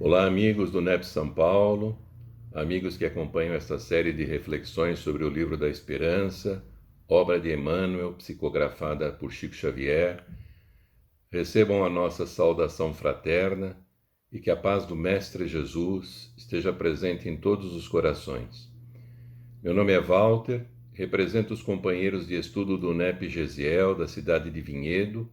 Olá, amigos do NEP São Paulo, amigos que acompanham esta série de reflexões sobre o Livro da Esperança, obra de Emmanuel, psicografada por Chico Xavier. Recebam a nossa saudação fraterna e que a paz do Mestre Jesus esteja presente em todos os corações. Meu nome é Walter, represento os companheiros de estudo do NEP Gesiel, da cidade de Vinhedo,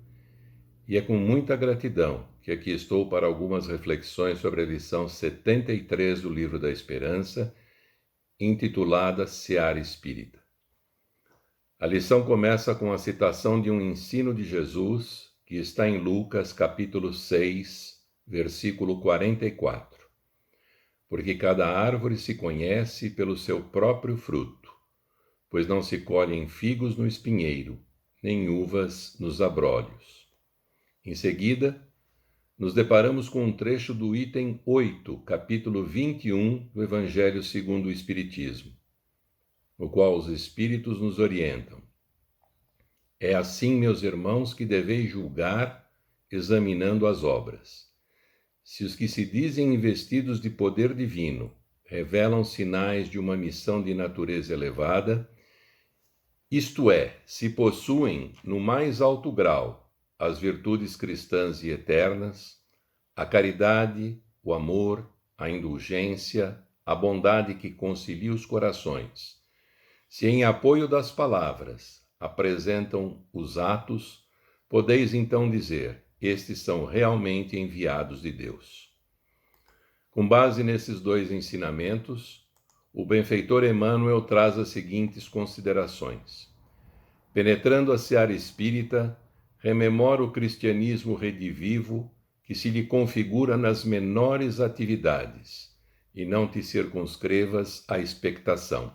e é com muita gratidão que aqui estou para algumas reflexões sobre a lição 73 do Livro da Esperança, intitulada Seara Espírita. A lição começa com a citação de um ensino de Jesus, que está em Lucas, capítulo 6, versículo 44. Porque cada árvore se conhece pelo seu próprio fruto, pois não se colhem figos no espinheiro, nem uvas nos abrolhos. Em seguida, nos deparamos com um trecho do item 8, capítulo 21 do Evangelho segundo o Espiritismo, no qual os Espíritos nos orientam. É assim, meus irmãos, que deveis julgar, examinando as obras. Se os que se dizem investidos de poder divino revelam sinais de uma missão de natureza elevada, isto é, se possuem, no mais alto grau, as virtudes cristãs e eternas, a caridade, o amor, a indulgência, a bondade que concilia os corações. Se em apoio das palavras apresentam os atos, podeis então dizer, estes são realmente enviados de Deus. Com base nesses dois ensinamentos, o benfeitor Emmanuel traz as seguintes considerações. Penetrando a seara espírita, rememora o cristianismo redivivo que se lhe configura nas menores atividades, e não te circunscrevas à expectação.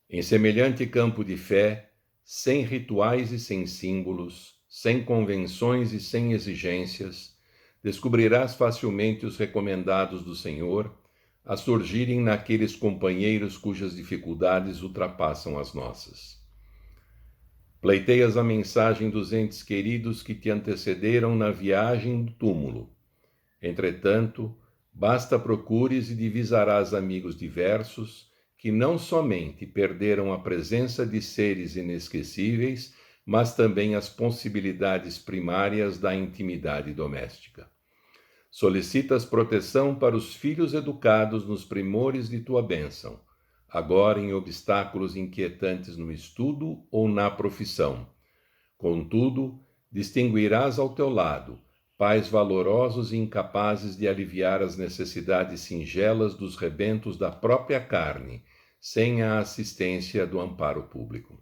Em semelhante campo de fé, sem rituais e sem símbolos, sem convenções e sem exigências, descobrirás facilmente os recomendados do Senhor a surgirem naqueles companheiros cujas dificuldades ultrapassam as nossas. Pleiteias a mensagem dos entes queridos que te antecederam na viagem do túmulo. Entretanto, basta procures e divisarás amigos diversos que não somente perderam a presença de seres inesquecíveis, mas também as possibilidades primárias da intimidade doméstica. Solicitas proteção para os filhos educados nos primores de tua bênção, agora em obstáculos inquietantes no estudo ou na profissão. Contudo, distinguirás ao teu lado pais valorosos e incapazes de aliviar as necessidades singelas dos rebentos da própria carne, sem a assistência do amparo público.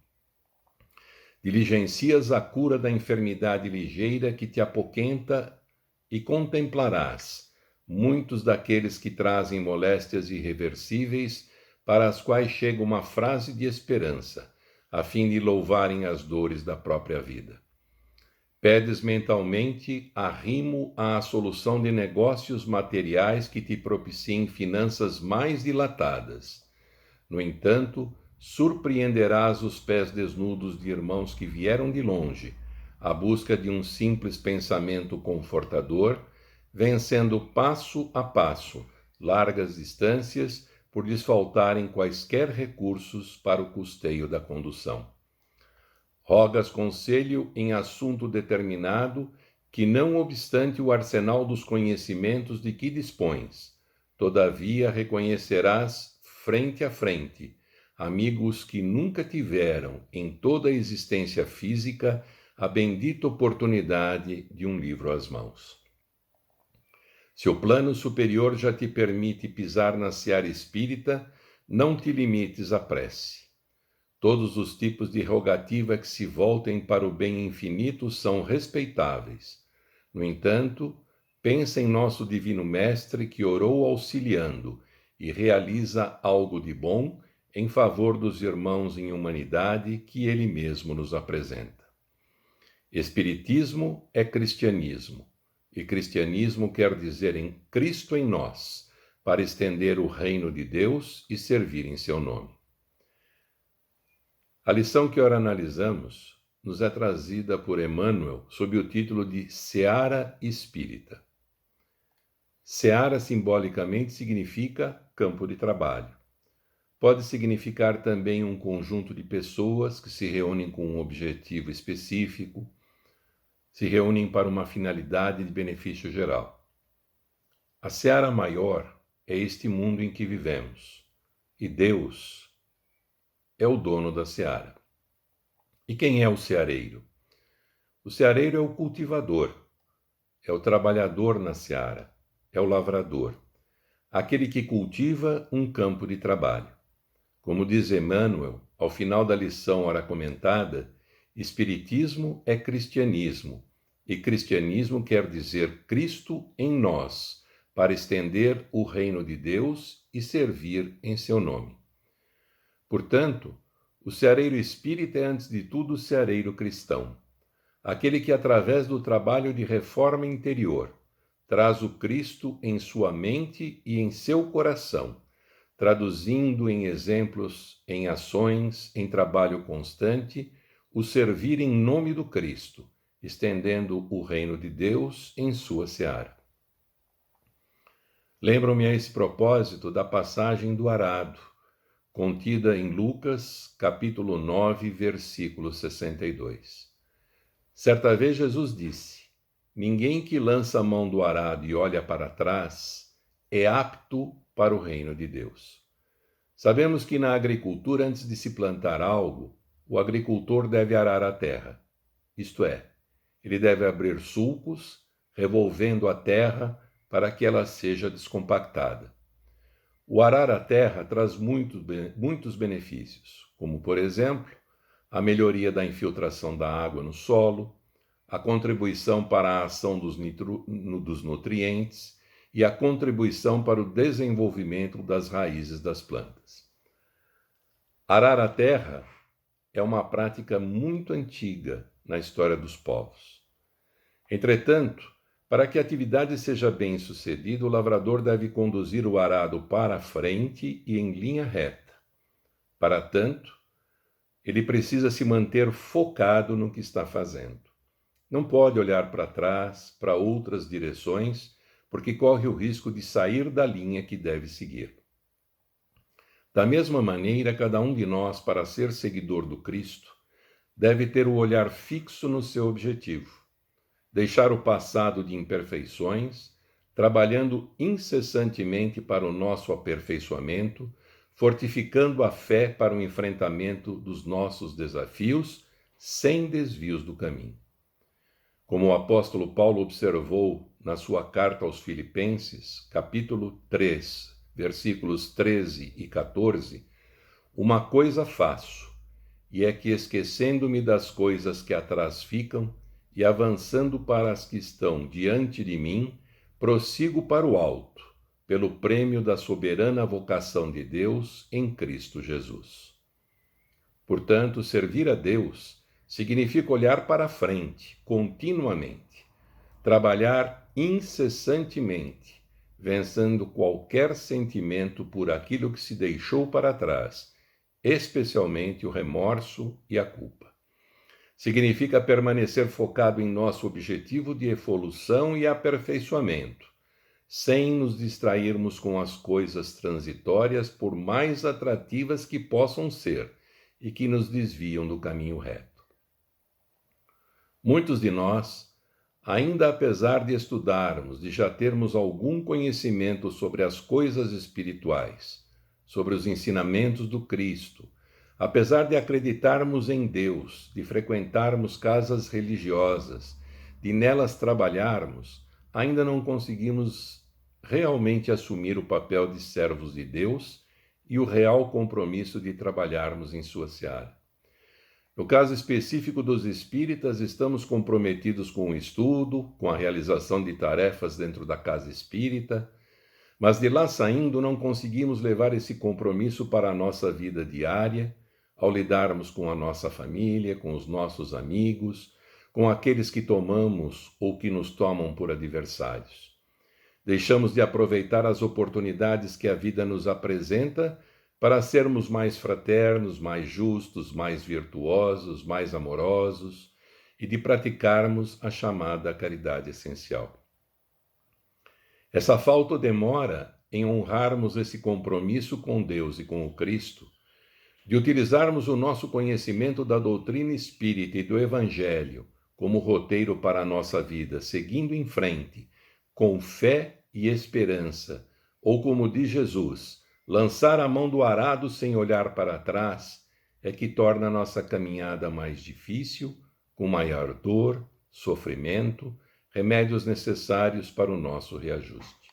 Diligencias a cura da enfermidade ligeira que te apoquenta e contemplarás muitos daqueles que trazem moléstias irreversíveis, para as quais chega uma frase de esperança, a fim de louvarem as dores da própria vida. Pedes mentalmente arrimo à solução de negócios materiais que te propiciem finanças mais dilatadas. No entanto, surpreenderás os pés desnudos de irmãos que vieram de longe, à busca de um simples pensamento confortador, vencendo passo a passo largas distâncias, por lhes faltarem quaisquer recursos para o custeio da condução. Rogas conselho em assunto determinado, que não obstante o arsenal dos conhecimentos de que dispões, todavia reconhecerás frente a frente amigos que nunca tiveram em toda a existência física a bendita oportunidade de um livro às mãos. Se o plano superior já te permite pisar na seara espírita, não te limites à prece. Todos os tipos de rogativa que se voltem para o bem infinito são respeitáveis. No entanto, pensa em nosso Divino Mestre que orou auxiliando e realiza algo de bom em favor dos irmãos em humanidade que ele mesmo nos apresenta. Espiritismo é cristianismo. E cristianismo quer dizer em Cristo em nós, para estender o reino de Deus e servir em seu nome. A lição que ora analisamos nos é trazida por Emmanuel sob o título de Seara Espírita. Seara simbolicamente significa campo de trabalho. Pode significar também um conjunto de pessoas que se reúnem com um objetivo específico, se reúnem para uma finalidade de benefício geral. A seara maior é este mundo em que vivemos, e Deus é o dono da seara. E quem é o ceareiro? O ceareiro é o cultivador, é o trabalhador na seara, é o lavrador, aquele que cultiva um campo de trabalho. Como diz Emmanuel, ao final da lição ora comentada, Espiritismo é cristianismo, e cristianismo quer dizer Cristo em nós, para estender o reino de Deus e servir em seu nome. Portanto, o ceareiro espírita é, antes de tudo, o ceareiro cristão, aquele que, através do trabalho de reforma interior, traz o Cristo em sua mente e em seu coração, traduzindo em exemplos, em ações, em trabalho constante, o servir em nome do Cristo, estendendo o reino de Deus em sua seara. Lembro-me a esse propósito da passagem do arado, contida em Lucas, capítulo 9, versículo 62. Certa vez Jesus disse: ninguém que lança a mão do arado e olha para trás é apto para o reino de Deus. Sabemos que na agricultura, antes de se plantar algo, o agricultor deve arar a terra. Isto é, ele deve abrir sulcos, revolvendo a terra para que ela seja descompactada. O arar a terra traz muitos benefícios, como, por exemplo, a melhoria da infiltração da água no solo, a contribuição para a ação dos nutrientes e a contribuição para o desenvolvimento das raízes das plantas. Arar a terra é uma prática muito antiga na história dos povos. Entretanto, para que a atividade seja bem-sucedida, o lavrador deve conduzir o arado para a frente e em linha reta. Para tanto, ele precisa se manter focado no que está fazendo. Não pode olhar para trás, para outras direções, porque corre o risco de sair da linha que deve seguir. Da mesma maneira, cada um de nós, para ser seguidor do Cristo, deve ter o olhar fixo no seu objetivo, deixar o passado de imperfeições, trabalhando incessantemente para o nosso aperfeiçoamento, fortificando a fé para o enfrentamento dos nossos desafios, sem desvios do caminho. Como o apóstolo Paulo observou na sua carta aos Filipenses, capítulo 3, versículos 13 e 14, uma coisa faço, e é que, esquecendo-me das coisas que atrás ficam e avançando para as que estão diante de mim, prossigo para o alto, pelo prêmio da soberana vocação de Deus em Cristo Jesus. Portanto, servir a Deus significa olhar para a frente, continuamente, trabalhar incessantemente, vencendo qualquer sentimento por aquilo que se deixou para trás, especialmente o remorso e a culpa. Significa permanecer focado em nosso objetivo de evolução e aperfeiçoamento, sem nos distrairmos com as coisas transitórias, por mais atrativas que possam ser, e que nos desviam do caminho reto. Muitos de nós, ainda apesar de estudarmos, de já termos algum conhecimento sobre as coisas espirituais, sobre os ensinamentos do Cristo, apesar de acreditarmos em Deus, de frequentarmos casas religiosas, de nelas trabalharmos, ainda não conseguimos realmente assumir o papel de servos de Deus e o real compromisso de trabalharmos em sua seara. No caso específico dos espíritas, estamos comprometidos com o estudo, com a realização de tarefas dentro da casa espírita, mas de lá saindo não conseguimos levar esse compromisso para a nossa vida diária, ao lidarmos com a nossa família, com os nossos amigos, com aqueles que tomamos ou que nos tomam por adversários. Deixamos de aproveitar as oportunidades que a vida nos apresenta para sermos mais fraternos, mais justos, mais virtuosos, mais amorosos e de praticarmos a chamada caridade essencial. Essa falta ou demora em honrarmos esse compromisso com Deus e com o Cristo, de utilizarmos o nosso conhecimento da doutrina espírita e do Evangelho como roteiro para a nossa vida, seguindo em frente, com fé e esperança, ou como diz Jesus, lançar a mão do arado sem olhar para trás, é que torna a nossa caminhada mais difícil, com maior dor, sofrimento, remédios necessários para o nosso reajuste.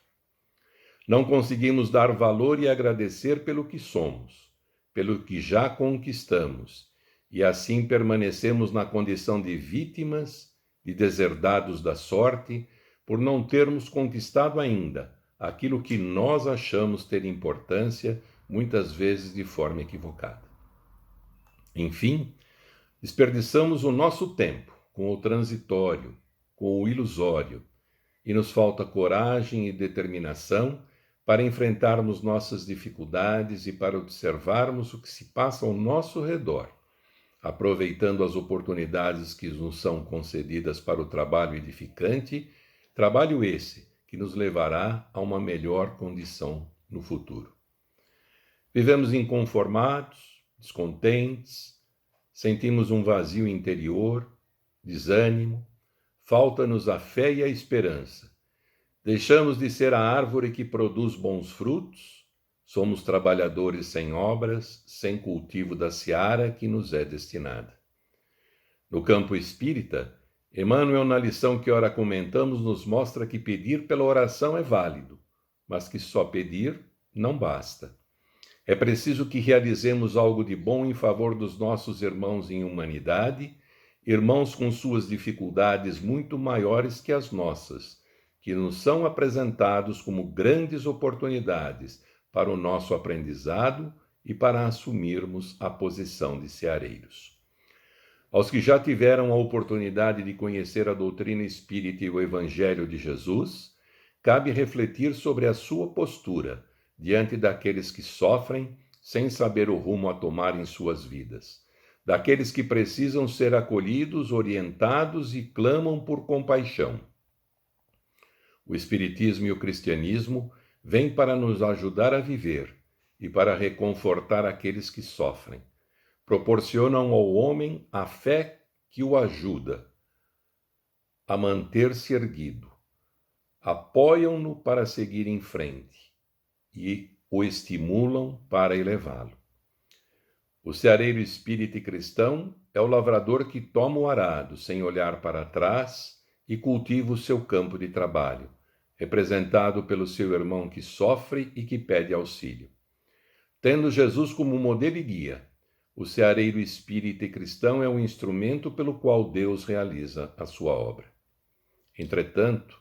Não conseguimos dar valor e agradecer pelo que somos, pelo que já conquistamos, e assim permanecemos na condição de vítimas, de deserdados da sorte, por não termos conquistado ainda aquilo que nós achamos ter importância, muitas vezes de forma equivocada. Enfim, desperdiçamos o nosso tempo com o transitório, com o ilusório, e nos falta coragem e determinação para enfrentarmos nossas dificuldades e para observarmos o que se passa ao nosso redor, aproveitando as oportunidades que nos são concedidas para o trabalho edificante, trabalho esse que nos levará a uma melhor condição no futuro. Vivemos inconformados, descontentes, sentimos um vazio interior, desânimo, falta-nos a fé e a esperança. Deixamos de ser a árvore que produz bons frutos, somos trabalhadores sem obras, sem cultivo da seara que nos é destinada. No campo espírita, Emmanuel, na lição que ora comentamos, nos mostra que pedir pela oração é válido, mas que só pedir não basta. É preciso que realizemos algo de bom em favor dos nossos irmãos em humanidade, irmãos com suas dificuldades muito maiores que as nossas, que nos são apresentados como grandes oportunidades para o nosso aprendizado e para assumirmos a posição de seareiros. Aos que já tiveram a oportunidade de conhecer a doutrina espírita e o Evangelho de Jesus, cabe refletir sobre a sua postura diante daqueles que sofrem sem saber o rumo a tomar em suas vidas, daqueles que precisam ser acolhidos, orientados e clamam por compaixão. O Espiritismo e o Cristianismo vêm para nos ajudar a viver e para reconfortar aqueles que sofrem. Proporcionam ao homem a fé que o ajuda a manter-se erguido. Apoiam-no para seguir em frente e o estimulam para elevá-lo. O seareiro espírita e cristão é o lavrador que toma o arado sem olhar para trás e cultiva o seu campo de trabalho, representado pelo seu irmão que sofre e que pede auxílio. Tendo Jesus como modelo e guia, o seareiro espírita e cristão é um instrumento pelo qual Deus realiza a sua obra. Entretanto,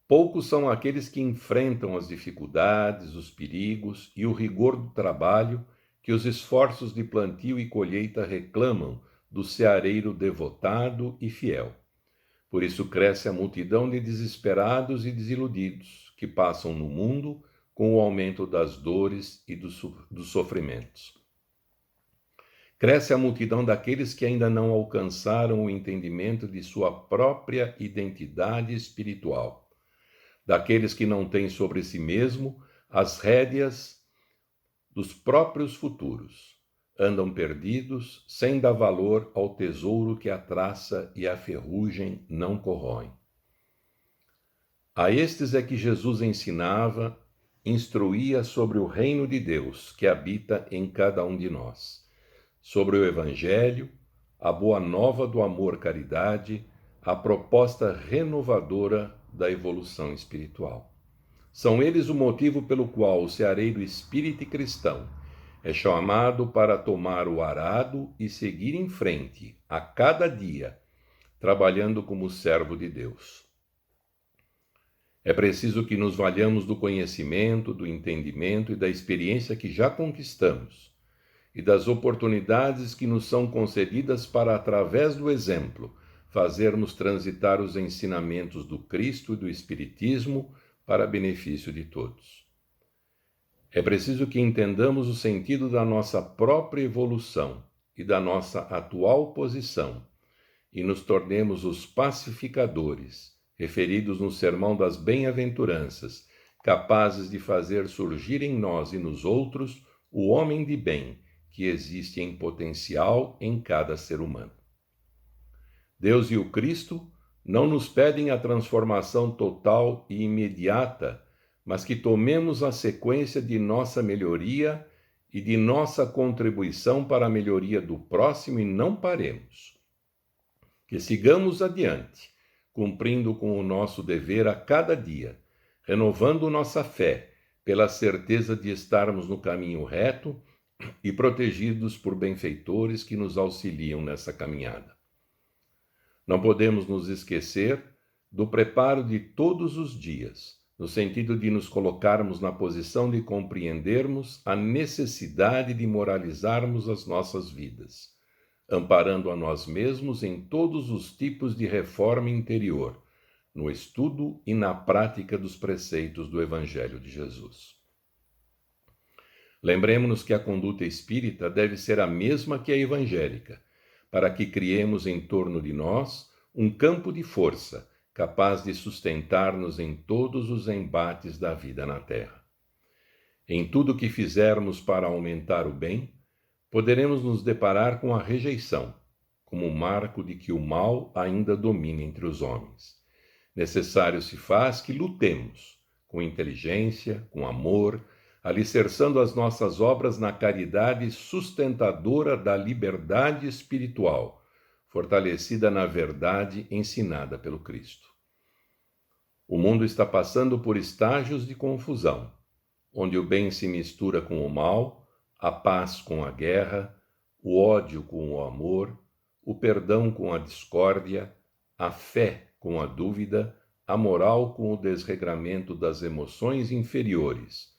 poucos são aqueles que enfrentam as dificuldades, os perigos e o rigor do trabalho que os esforços de plantio e colheita reclamam do seareiro devotado e fiel. Por isso cresce a multidão de desesperados e desiludidos que passam no mundo com o aumento das dores e dos sofrimentos. Cresce a multidão daqueles que ainda não alcançaram o entendimento de sua própria identidade espiritual, daqueles que não têm sobre si mesmo as rédeas dos próprios futuros, andam perdidos, sem dar valor ao tesouro que a traça e a ferrugem não corroem. A estes é que Jesus ensinava, instruía sobre o reino de Deus que habita em cada um de nós, sobre o Evangelho, a boa nova do amor-caridade, a proposta renovadora da evolução espiritual. São eles o motivo pelo qual o seareiro espírita e cristão é chamado para tomar o arado e seguir em frente, a cada dia, trabalhando como servo de Deus. É preciso que nos valhamos do conhecimento, do entendimento e da experiência que já conquistamos, e das oportunidades que nos são concedidas para, através do exemplo, fazermos transitar os ensinamentos do Cristo e do Espiritismo para benefício de todos. É preciso que entendamos o sentido da nossa própria evolução e da nossa atual posição e nos tornemos os pacificadores, referidos no Sermão das Bem-aventuranças, capazes de fazer surgir em nós e nos outros o homem de bem que existe em potencial em cada ser humano. Deus e o Cristo não nos pedem a transformação total e imediata, mas que tomemos a sequência de nossa melhoria e de nossa contribuição para a melhoria do próximo e não paremos. Que sigamos adiante, cumprindo com o nosso dever a cada dia, renovando nossa fé pela certeza de estarmos no caminho reto e protegidos por benfeitores que nos auxiliam nessa caminhada. Não podemos nos esquecer do preparo de todos os dias, no sentido de nos colocarmos na posição de compreendermos a necessidade de moralizarmos as nossas vidas, amparando a nós mesmos em todos os tipos de reforma interior, no estudo e na prática dos preceitos do Evangelho de Jesus. Lembremos-nos que a conduta espírita deve ser a mesma que a evangélica, para que criemos em torno de nós um campo de força capaz de sustentar-nos em todos os embates da vida na Terra. Em tudo que fizermos para aumentar o bem, poderemos nos deparar com a rejeição, como marco de que o mal ainda domina entre os homens. Necessário se faz que lutemos, com inteligência, com amor, alicerçando as nossas obras na caridade sustentadora da liberdade espiritual, fortalecida na verdade ensinada pelo Cristo. O mundo está passando por estágios de confusão, onde o bem se mistura com o mal, a paz com a guerra, o ódio com o amor, o perdão com a discórdia, a fé com a dúvida, a moral com o desregramento das emoções inferiores,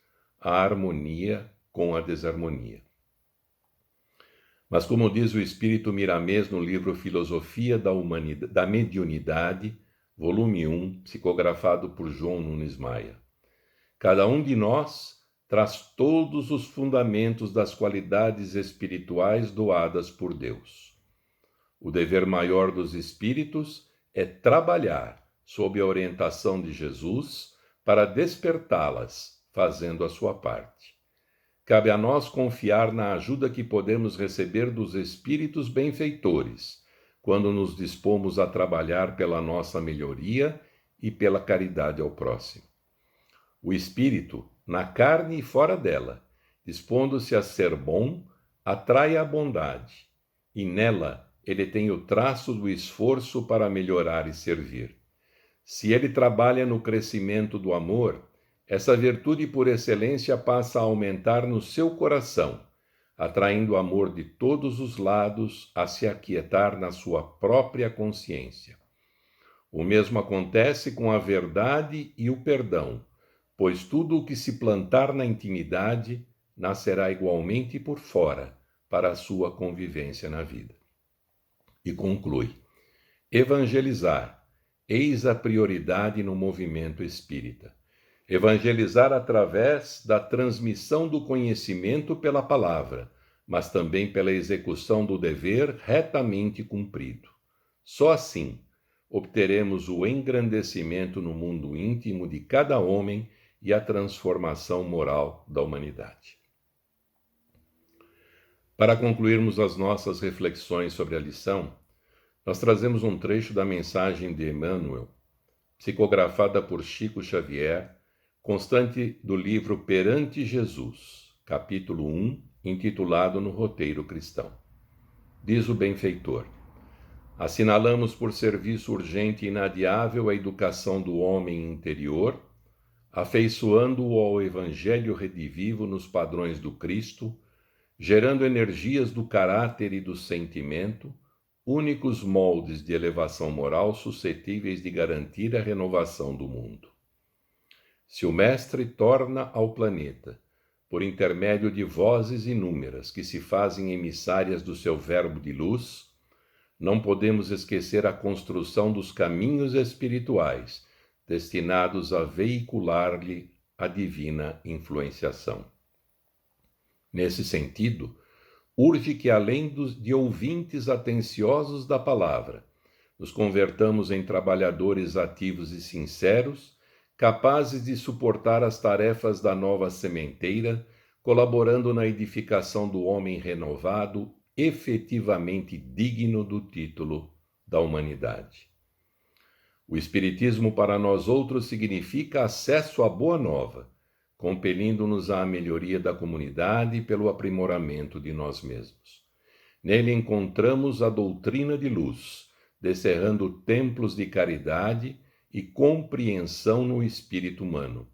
a harmonia com a desarmonia. Mas como diz o espírito Miramês no livro Filosofia da Mediunidade, volume 1, psicografado por João Nunes Maia, cada um de nós traz todos os fundamentos das qualidades espirituais doadas por Deus. O dever maior dos espíritos é trabalhar sob a orientação de Jesus para despertá-las, fazendo a sua parte. Cabe a nós confiar na ajuda que podemos receber dos espíritos benfeitores, quando nos dispomos a trabalhar pela nossa melhoria e pela caridade ao próximo. O espírito, na carne e fora dela, dispondo-se a ser bom, atrai a bondade, e nela ele tem o traço do esforço para melhorar e servir. Se ele trabalha no crescimento do amor, essa virtude por excelência passa a aumentar no seu coração, atraindo o amor de todos os lados a se aquietar na sua própria consciência. O mesmo acontece com a verdade e o perdão, pois tudo o que se plantar na intimidade nascerá igualmente por fora para a sua convivência na vida. E conclui: evangelizar, eis a prioridade no movimento espírita. Evangelizar através da transmissão do conhecimento pela palavra, mas também pela execução do dever retamente cumprido. Só assim obteremos o engrandecimento no mundo íntimo de cada homem e a transformação moral da humanidade. Para concluirmos as nossas reflexões sobre a lição, nós trazemos um trecho da mensagem de Emmanuel, psicografada por Chico Xavier, constante do livro Perante Jesus, capítulo 1, intitulado No Roteiro Cristão. Diz o benfeitor: assinalamos por serviço urgente e inadiável a educação do homem interior, afeiçoando-o ao Evangelho redivivo nos padrões do Cristo, gerando energias do caráter e do sentimento, únicos moldes de elevação moral suscetíveis de garantir a renovação do mundo. Se o Mestre torna ao planeta, por intermédio de vozes inúmeras que se fazem emissárias do seu verbo de luz, não podemos esquecer a construção dos caminhos espirituais, destinados a veicular-lhe a divina influenciação. Nesse sentido, urge que, além de ouvintes atenciosos da palavra, nos convertamos em trabalhadores ativos e sinceros, capazes de suportar as tarefas da nova sementeira, colaborando na edificação do homem renovado, efetivamente digno do título da humanidade. O Espiritismo para nós outros significa acesso à Boa Nova, compelindo-nos à melhoria da comunidade pelo aprimoramento de nós mesmos. Nele encontramos a doutrina de luz, descerrando templos de caridade e compreensão no espírito humano,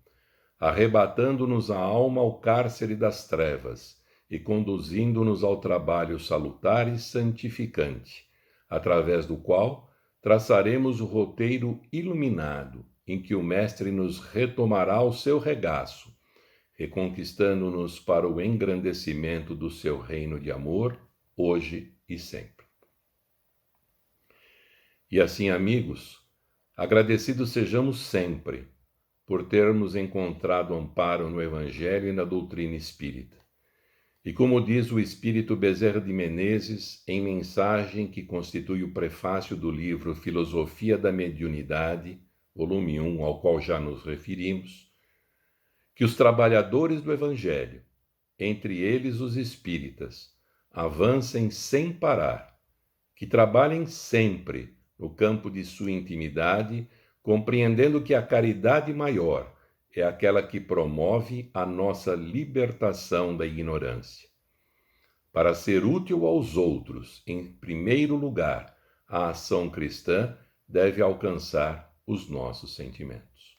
arrebatando-nos a alma ao cárcere das trevas e conduzindo-nos ao trabalho salutar e santificante, através do qual traçaremos o roteiro iluminado em que o Mestre nos retomará ao seu regaço, reconquistando-nos para o engrandecimento do seu reino de amor, hoje e sempre. E assim, amigos, agradecidos sejamos sempre por termos encontrado amparo no Evangelho e na doutrina espírita. E como diz o Espírito Bezerra de Menezes, em mensagem que constitui o prefácio do livro Filosofia da Mediunidade, volume 1, ao qual já nos referimos, que os trabalhadores do Evangelho, entre eles os espíritas, avancem sem parar, que trabalhem sempre no campo de sua intimidade, compreendendo que a caridade maior é aquela que promove a nossa libertação da ignorância. Para ser útil aos outros, em primeiro lugar, a ação cristã deve alcançar os nossos sentimentos.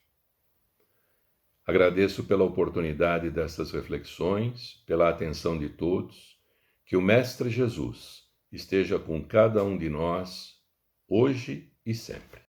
Agradeço pela oportunidade destas reflexões, pela atenção de todos, que o Mestre Jesus esteja com cada um de nós, hoje e sempre.